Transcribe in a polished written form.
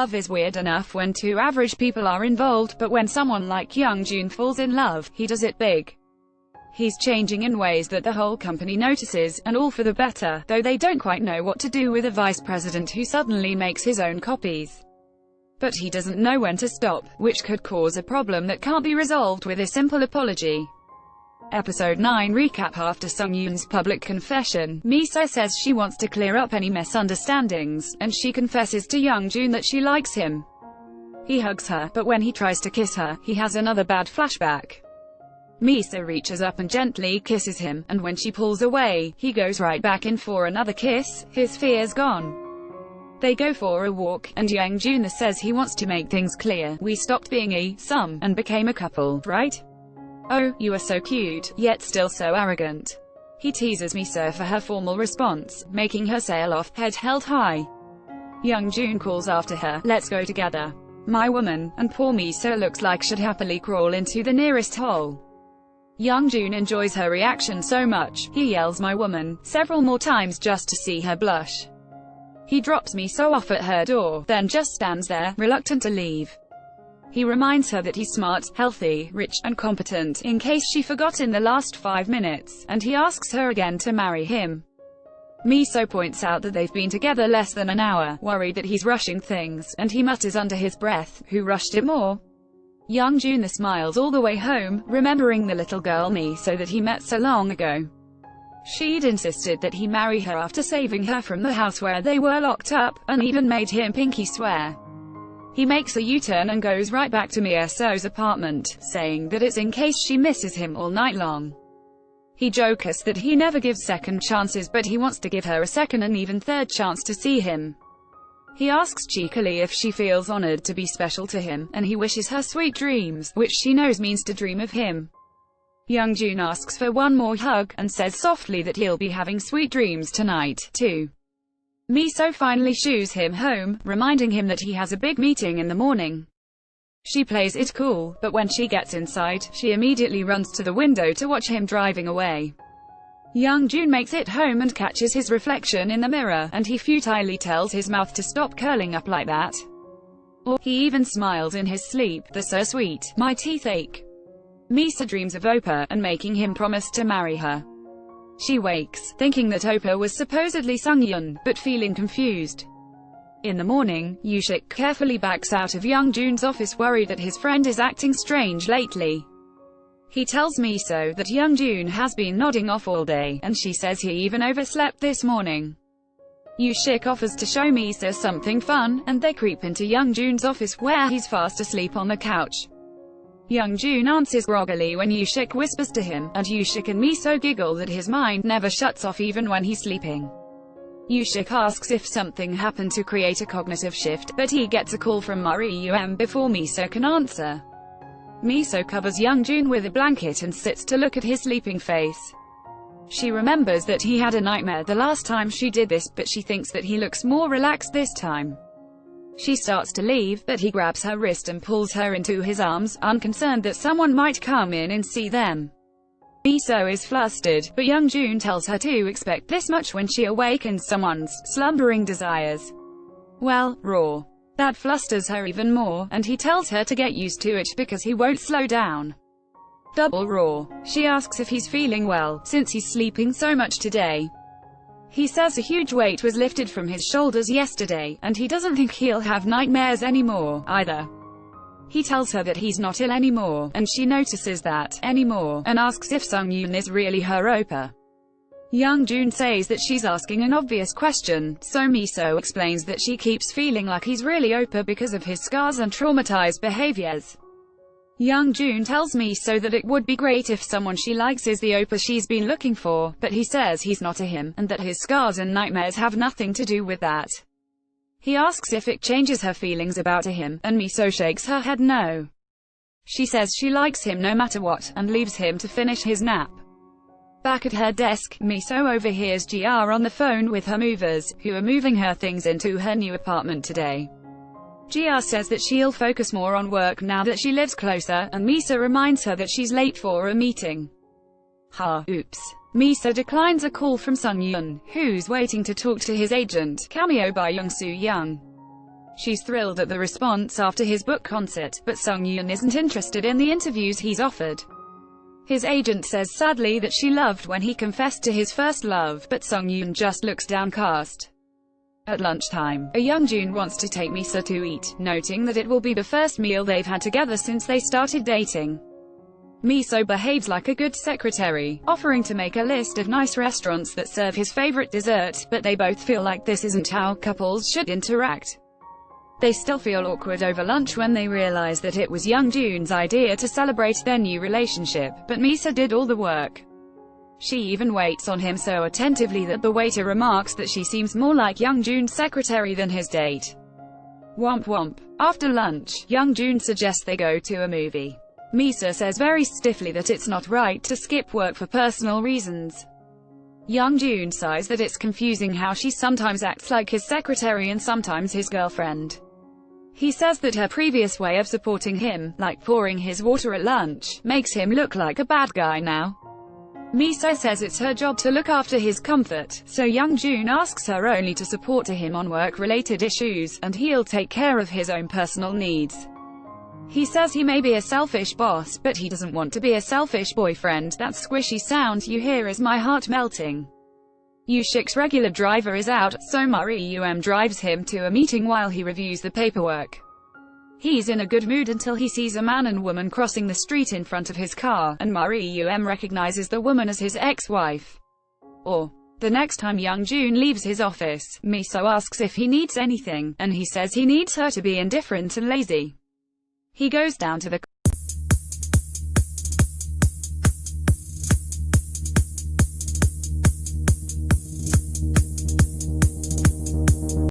love is weird enough when two average people are involved, but when someone like Youngjun falls in love, he does it big. He's changing in ways that the whole company notices, and all for the better, though they don't quite know what to do with a vice president who suddenly makes his own copies. But he doesn't know when to stop, which could cause a problem that can't be resolved with a simple apology. Episode 9 Recap. After Sung-yoon's public confession, Miso says she wants to clear up any misunderstandings, and she confesses to Youngjun that she likes him. He hugs her, but when he tries to kiss her, he has another bad flashback. Miso reaches up and gently kisses him, and when she pulls away, he goes right back in for another kiss, his fears gone. They go for a walk, and Youngjun says he wants to make things clear. We stopped being a sum and became a couple, right? Oh, you are so cute, yet still so arrogant. He teases Miso for her formal response, making her sail off, head held high. Youngjun calls after her, let's go together. My woman, and poor Miso looks like she'd happily crawl into the nearest hole. Youngjun enjoys her reaction so much, he yells my woman several more times just to see her blush. He drops Miso off at her door, then just stands there, reluctant to leave. He reminds her that he's smart, healthy, rich, and competent, in case she forgot in the last 5 minutes, and he asks her again to marry him. Miso points out that they've been together less than an hour, worried that he's rushing things, and he mutters under his breath, who rushed it more? Youngjun smiles all the way home, remembering the little girl Miso that he met so long ago. She'd insisted that he marry her after saving her from the house where they were locked up, and even made him pinky swear. He makes a U-turn and goes right back to Miso's apartment, saying that it's in case she misses him all night long. He jokes that he never gives second chances, but he wants to give her a second and even third chance to see him. He asks cheekily if she feels honored to be special to him, and he wishes her sweet dreams, which she knows means to dream of him. Youngjun asks for one more hug, and says softly that he'll be having sweet dreams tonight, too. Miso finally shoos him home, reminding him that he has a big meeting in the morning. She plays it cool, but when she gets inside, she immediately runs to the window to watch him driving away. Youngjun makes it home and catches his reflection in the mirror, and he futilely tells his mouth to stop curling up like that. Or, he even smiles in his sleep, "They're so sweet, my teeth ache." Miso dreams of Oppa, and making him promise to marry her. She wakes, thinking that Oppa was supposedly Sung-yoon, but feeling confused. In the morning, Yushik carefully backs out of Youngjun's office, worried that his friend is acting strange lately. He tells Miso that Youngjun has been nodding off all day, and she says he even overslept this morning. Yushik offers to show Miso something fun, and they creep into Youngjun's office, where he's fast asleep on the couch. Youngjun answers groggily when Yushik whispers to him, and Yushik and Miso giggle that his mind never shuts off even when he's sleeping. Yushik asks if something happened to create a cognitive shift, but he gets a call from Mari before Miso can answer. Miso covers Youngjun with a blanket and sits to look at his sleeping face. She remembers that he had a nightmare the last time she did this, but she thinks that he looks more relaxed this time. She starts to leave, but he grabs her wrist and pulls her into his arms, unconcerned that someone might come in and see them. Miso is flustered, but Youngjun tells her to expect this much when she awakens someone's slumbering desires. Well, raw. That flusters her even more, and he tells her to get used to it, because he won't slow down. Double raw. She asks if he's feeling well, since he's sleeping so much today. He says a huge weight was lifted from his shoulders yesterday, and he doesn't think he'll have nightmares anymore, either. He tells her that he's not ill anymore, and she notices that, anymore, and asks if Sung-yoon is really her Oppa. Youngjun says that she's asking an obvious question, so Miso explains that she keeps feeling like he's really Oppa because of his scars and traumatized behaviors. Youngjun tells Miso that it would be great if someone she likes is the Oppa she's been looking for, but he says he's not a him, and that his scars and nightmares have nothing to do with that. He asks if it changes her feelings about him, and Miso shakes her head no. She says she likes him no matter what, and leaves him to finish his nap. Back at her desk, Miso overhears GR on the phone with her movers, who are moving her things into her new apartment today. GR says that she'll focus more on work now that she lives closer, and Miso reminds her that she's late for a meeting. Oops. Miso declines a call from Sung-yoon, who's waiting to talk to his agent, cameo by Young Soo-young. She's thrilled at the response after his book concert, but Sung-yoon isn't interested in the interviews he's offered. His agent says sadly that she loved when he confessed to his first love, but Sung-yoon just looks downcast. At lunchtime, Youngjun wants to take Misa to eat, noting that it will be the first meal they've had together since they started dating. Miso behaves like a good secretary, offering to make a list of nice restaurants that serve his favorite dessert, but they both feel like this isn't how couples should interact. They still feel awkward over lunch when they realize that it was Youngjun's idea to celebrate their new relationship, but Misa did all the work. She even waits on him so attentively that the waiter remarks that she seems more like Youngjun's secretary than his date. Womp womp. After lunch, Youngjun suggests they go to a movie. Misa says very stiffly that it's not right to skip work for personal reasons. Youngjun sighs that it's confusing how she sometimes acts like his secretary and sometimes his girlfriend. He says that her previous way of supporting him, like pouring his water at lunch, makes him look like a bad guy now. Misa says it's her job to look after his comfort, so Youngjun asks her only to support him on work-related issues, and he'll take care of his own personal needs. He says he may be a selfish boss, but he doesn't want to be a selfish boyfriend. That squishy sound you hear is my heart melting. Yushik's regular driver is out, so Marie-Yum drives him to a meeting while he reviews the paperwork. He's in a good mood until he sees a man and woman crossing the street in front of his car, and Marie-Yum recognizes the woman as his ex-wife. The next time Youngjun leaves his office, Miso asks if he needs anything, and he says he needs her to be indifferent and lazy. He goes down to the